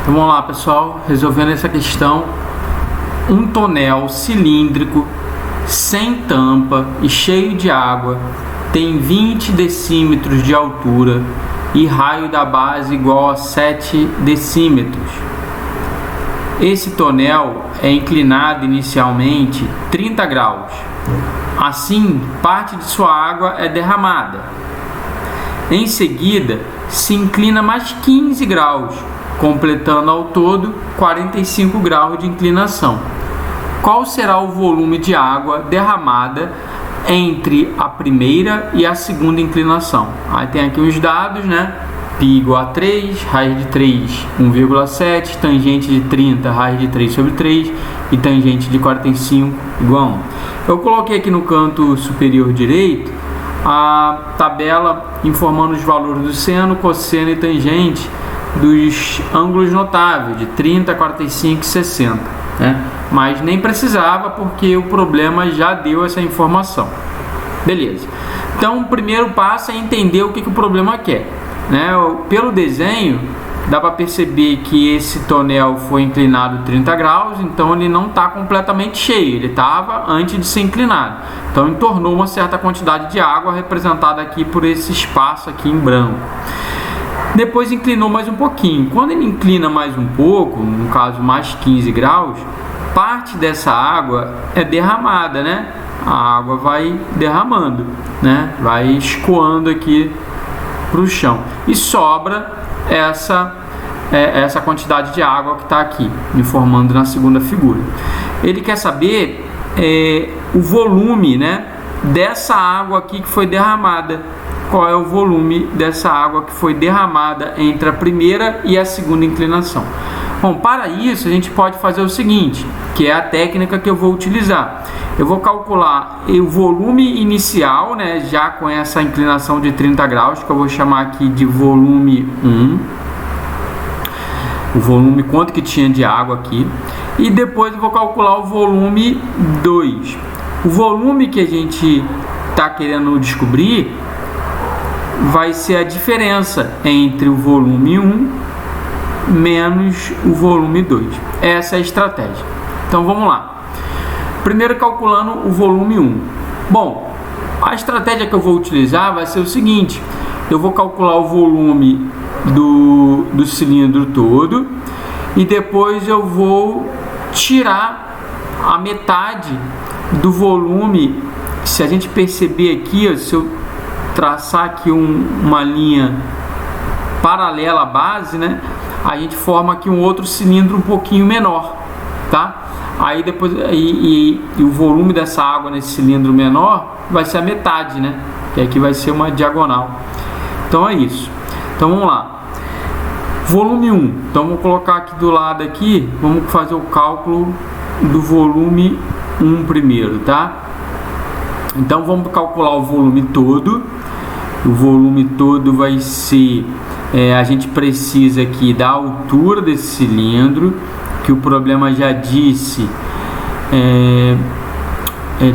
Então vamos lá, pessoal, resolvendo essa questão. Um tonel cilíndrico sem tampa e cheio de água tem 20 decímetros de altura e raio da base igual a 7 decímetros. Esse tonel é inclinado inicialmente 30 graus. Assim, parte de sua água é derramada. Em seguida, se inclina mais 15 graus, completando ao todo 45 graus de inclinação. Qual será o volume de água derramada entre a primeira e a segunda inclinação? Aí tem aqui os dados, né? Π igual a 3, raiz de 3, 1,7, tangente de 30, raiz de 3 sobre 3 e tangente de 45 igual a 1. Eu coloquei aqui no canto superior direito a tabela informando os valores do seno, cosseno e tangente dos ângulos notáveis de 30, 45 e 60, né? Mas nem precisava porque o problema já deu essa informação. Beleza. Então o primeiro passo é entender o que o problema quer, né? Pelo desenho dá para perceber que esse tonel foi inclinado 30 graus, então ele não está completamente cheio, ele estava antes de ser inclinado, então entornou uma certa quantidade de água representada aqui por esse espaço aqui em branco. Depois inclinou mais um pouquinho. Quando ele inclina mais um pouco, no caso mais 15 graus, parte dessa água é derramada, né? A água vai derramando, né? Vai escoando aqui para o chão e sobra essa quantidade de água que está aqui, informando na segunda figura. Ele quer saber o volume, né, dessa água aqui que foi derramada. Qual é o volume dessa água que foi derramada entre a primeira e a segunda inclinação? Bom, para isso a gente pode fazer o seguinte, que é a técnica que eu vou utilizar. Eu vou calcular o volume inicial, né, já com essa inclinação de 30 graus, que eu vou chamar aqui de volume 1. O volume, quanto que tinha de água aqui. E depois eu vou calcular o volume 2. O volume que a gente está querendo descobrir vai ser a diferença entre o volume 1 menos o volume 2. Essa é a estratégia. Então vamos lá. Primeiro calculando o volume 1. Bom, a estratégia que eu vou utilizar vai ser o seguinte. Eu vou calcular o volume do cilindro todo e depois eu vou tirar a metade do volume. Se a gente perceber aqui, ó, se eu traçar aqui uma linha paralela à base, né, a gente forma aqui um outro cilindro um pouquinho menor, tá? Aí depois e o volume dessa água nesse cilindro menor vai ser a metade, né? Que aqui vai ser uma diagonal. Então é isso. Então vamos lá. Volume 1. Então vou colocar aqui do lado aqui, vamos fazer o cálculo do volume 1 primeiro, tá? Então vamos calcular o volume todo. O volume todo vai ser, a gente precisa aqui da altura desse cilindro, que o problema já disse,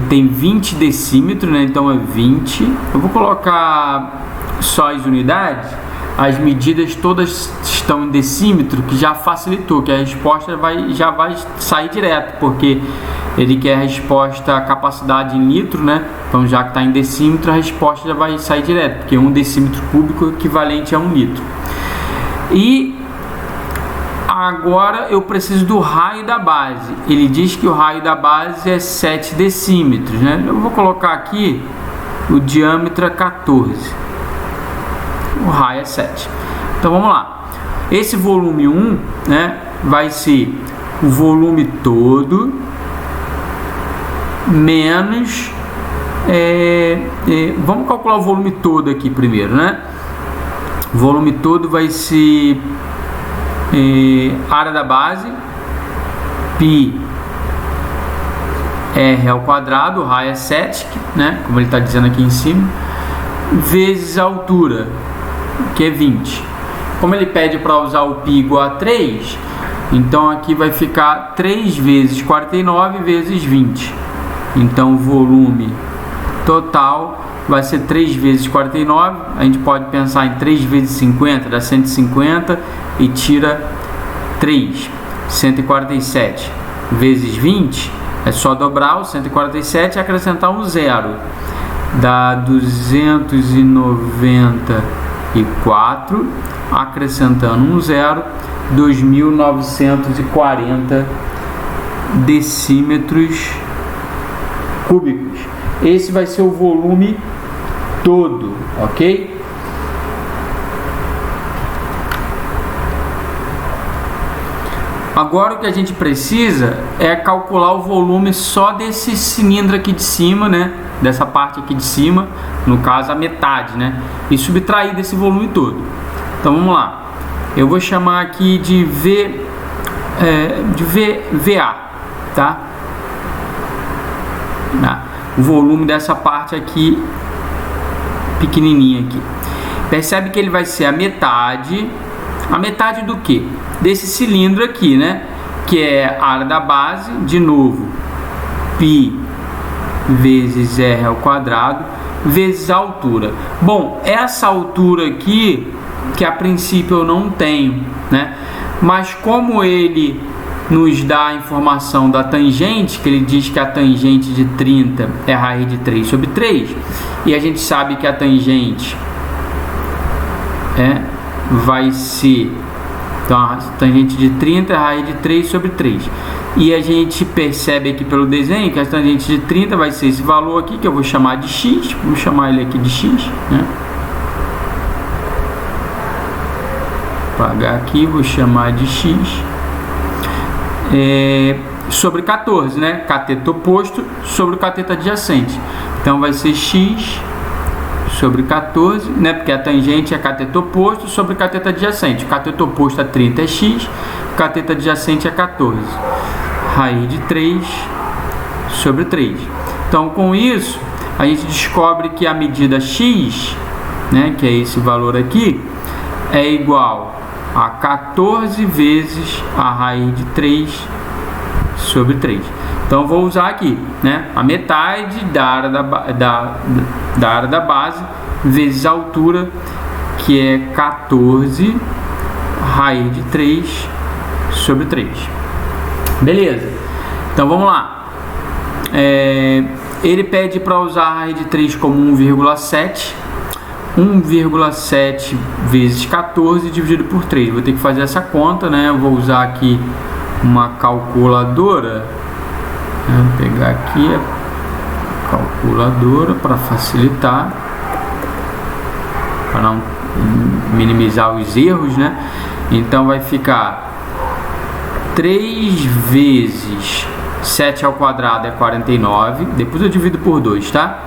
tem 20 decímetros, né? Então é 20. Eu vou colocar só as unidades, as medidas todas estão em decímetro, que já facilitou, que a resposta já vai sair direto, porque ele quer a resposta, a capacidade em litro, né? Então já que está em decímetro, a resposta já vai sair direto, porque 1 decímetro cúbico equivalente a 1 litro. E agora eu preciso do raio da base. Ele diz que o raio da base é 7 decímetros, né? Eu vou colocar aqui o diâmetro é 14. O raio é 7. Então vamos lá. Esse volume 1, né, vai ser o volume todo menos vamos calcular o volume todo aqui primeiro, né? O volume todo vai ser área da base π r ao quadrado, o raio é 7, né, como ele está dizendo aqui em cima, vezes a altura, que é 20. Como ele pede para usar o π igual a 3, então aqui vai ficar 3 vezes 49 vezes 20. Então o volume total vai ser 3 vezes 49. A gente pode pensar em 3 vezes 50, dá 150, e tira 3, 147 vezes 20, é só dobrar o 147 e acrescentar um zero. Dá 294, acrescentando um zero, 2.940 decímetros cúbicos. Esse vai ser o volume todo, ok? Agora o que a gente precisa é calcular o volume só desse cilindro aqui de cima, né? Dessa parte aqui de cima, no caso a metade, né? E subtrair desse volume todo. Então vamos lá. Eu vou chamar aqui de VA, tá? O volume dessa parte aqui pequenininha aqui. Percebe que ele vai ser a metade do que? Desse cilindro aqui, né? Que é a área da base, de novo, π vezes r ao quadrado, vezes a altura. Bom, essa altura aqui, que a princípio eu não tenho, né? Mas como ele nos dá a informação da tangente, que ele diz que a tangente de 30 é a raiz de 3 sobre 3, e a gente sabe que a tangente vai ser, então a tangente de 30 é a raiz de 3 sobre 3. E a gente percebe aqui pelo desenho que a tangente de 30 vai ser esse valor aqui, que eu vou chamar de x, vou chamar ele aqui de x, né? Apagar aqui, vou chamar de x, sobre 14, né? Cateto oposto sobre o cateto adjacente. Então vai ser x sobre 14, né? Porque a tangente é cateto oposto sobre cateto adjacente. O cateto oposto a 30 é x, o cateto adjacente é 14. Raiz de 3 sobre 3. Então, com isso, a gente descobre que a medida x, né, que é esse valor aqui, é igual a 14 vezes a raiz de 3 sobre 3. Então, vou usar aqui, né, a metade da área da área da base vezes a altura, que é 14 raiz de 3 sobre 3. Beleza, então vamos lá. Ele pede para usar a raiz de 3 como 1,7. 1,7 vezes 14 dividido por 3. Vou ter que fazer essa conta, né? Eu vou usar aqui uma calculadora. Vou pegar aqui a calculadora para facilitar, para não minimizar os erros, né? Então vai ficar 3 vezes 7 ao quadrado é 49, depois eu divido por 2, tá?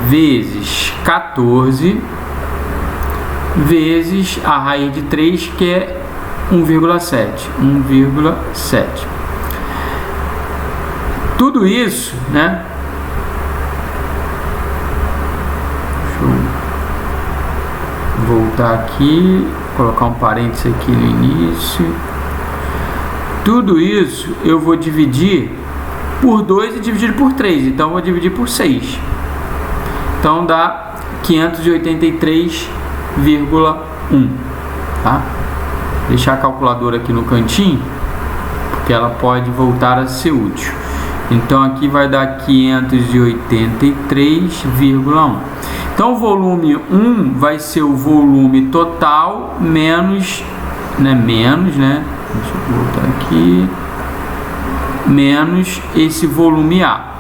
Vezes 14 vezes a raiz de 3, que é 1,7. Tudo isso, né? Deixa eu voltar aqui, colocar um parênteses aqui no início. Tudo isso eu vou dividir por 2 e dividir por 3. Então, eu vou dividir por 6. Então, dá 583,1. Tá? Deixar a calculadora aqui no cantinho, porque ela pode voltar a ser útil. Então, aqui vai dar 583,1. Então, o volume 1 vai ser o volume total menos, né? Deixa eu voltar aqui. Menos esse volume A.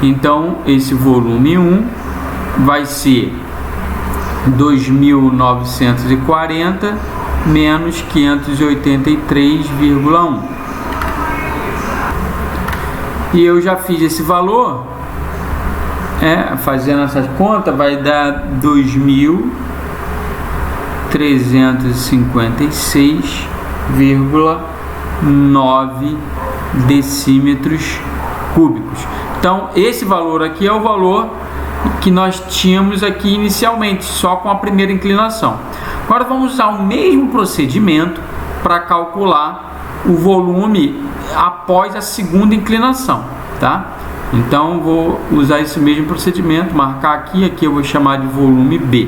Então, esse volume 1 vai ser 2.940 menos 583,1. E eu já fiz esse valor. Fazendo essas contas, vai dar 2.356,9 decímetros cúbicos. Então, esse valor aqui é o valor que nós tínhamos aqui inicialmente, só com a primeira inclinação. Agora vamos usar o mesmo procedimento para calcular o volume após a segunda inclinação, tá? Então, vou usar esse mesmo procedimento, marcar aqui eu vou chamar de volume B,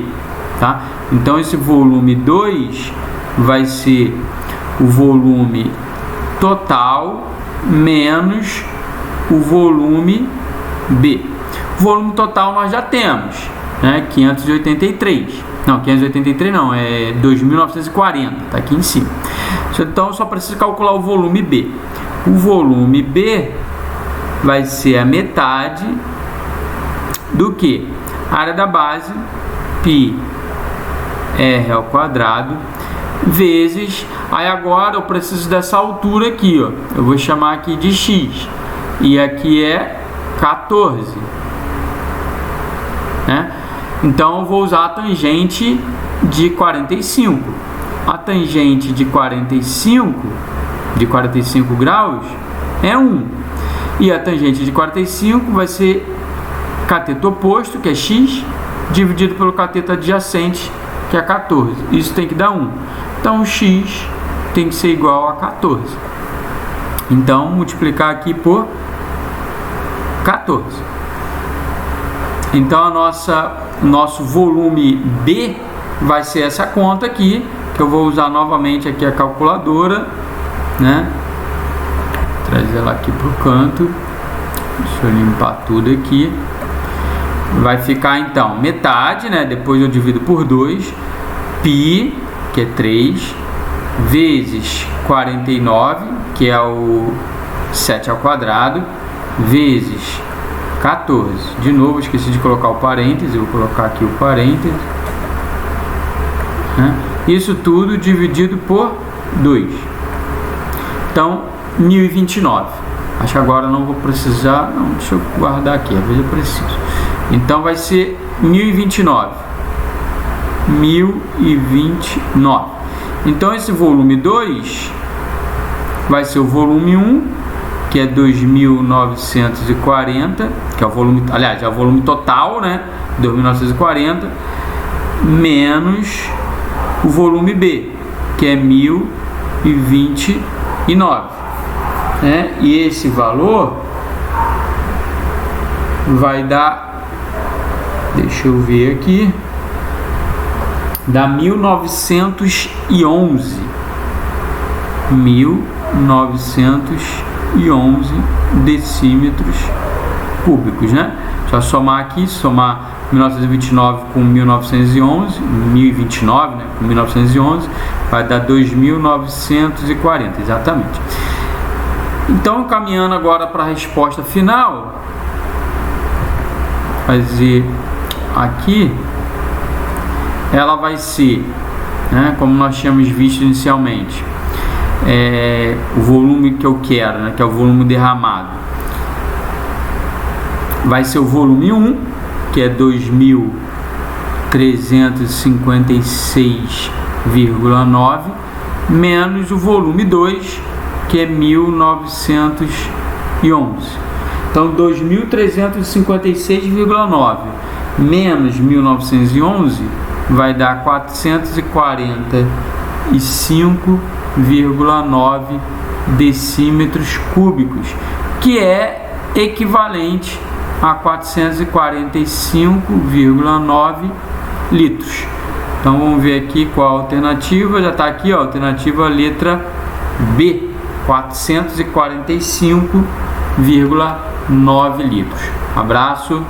tá? Então, esse volume 2 vai ser o volume total menos o volume B. O volume total nós já temos, né? 583. Não, 583 não, é 2.940, está aqui em cima. Então, só precisa calcular o volume B. O volume B vai ser a metade do que? Área da base, πr ao quadrado, vezes... Aí agora eu preciso dessa altura aqui, ó. Eu vou chamar aqui de x. E aqui é 14. Né? Então eu vou usar a tangente de 45. A tangente de 45 graus é 1. E a tangente de 45 vai ser cateto oposto, que é x, dividido pelo cateto adjacente, que é 14. Isso tem que dar 1. Então x tem que ser igual a 14. Então multiplicar aqui por 14. Então nosso volume B vai ser essa conta aqui, que eu vou usar novamente aqui a calculadora, né? Trazer ela aqui para o canto. Deixa eu limpar tudo aqui. Vai ficar então metade, né? Depois eu divido por 2, π, que é 3, vezes 49, que é o 7 ao quadrado, vezes 14. De novo, esqueci de colocar o parêntese, eu vou colocar aqui o parêntese. Né? Isso tudo dividido por 2. Então, 1029. Acho que agora não vou precisar. Não, deixa eu guardar aqui, às vezes eu preciso. Então, vai ser 1029. 1029. Então, esse volume 2 vai ser o volume 1, que é 2.940, que é o volume, aliás, é o volume total, né? 2.940, menos o volume B, que é 1029, né? E esse valor vai dar, deixa eu ver aqui, dá 1911 decímetros cúbicos, né? Só somar aqui, somar 1929 com 1911, 1029, né, com 1911, vai dar 2.940, exatamente. Então, caminhando agora para a resposta final, fazer aqui, ela vai ser, né, como nós tínhamos visto inicialmente, o volume que eu quero, né, que é o volume derramado, vai ser o volume 1, que é 2.356,9, menos o volume 2, que é 1.911. Então, 2.356,9 menos 1.911 vai dar 445,9 decímetros cúbicos, que é equivalente a 445,9 litros. Então vamos ver aqui qual a alternativa. Já está aqui, ó, a alternativa letra B, 445,9 litros. Abraço.